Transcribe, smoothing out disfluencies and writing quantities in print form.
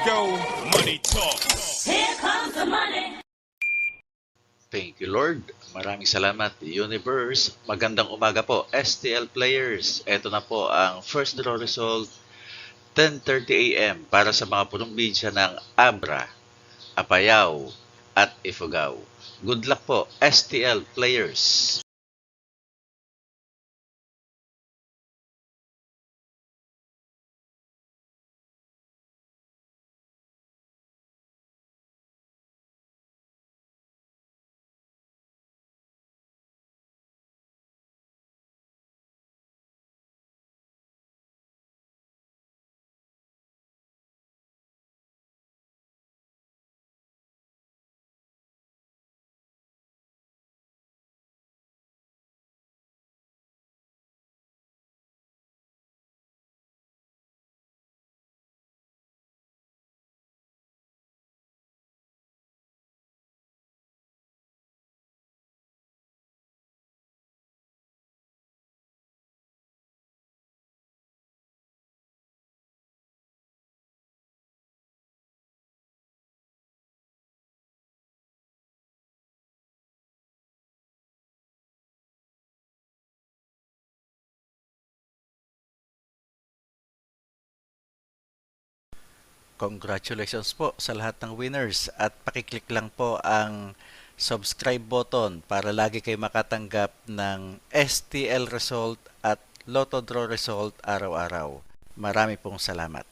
go, money talk. Here comes the money. Thank you, Lord. Maraming salamat, Universe. Magandang umaga po, STL players. Ito na po ang first draw result, 10:30 a.m. para sa mga punong bidya ng Abra, Apayao, at Ifugao. Good luck po, STL players. Congratulations po sa lahat ng winners at pakiclick lang po ang subscribe button para lagi kayo makatanggap ng STL result at Lotto Draw result araw-araw. Marami pong salamat.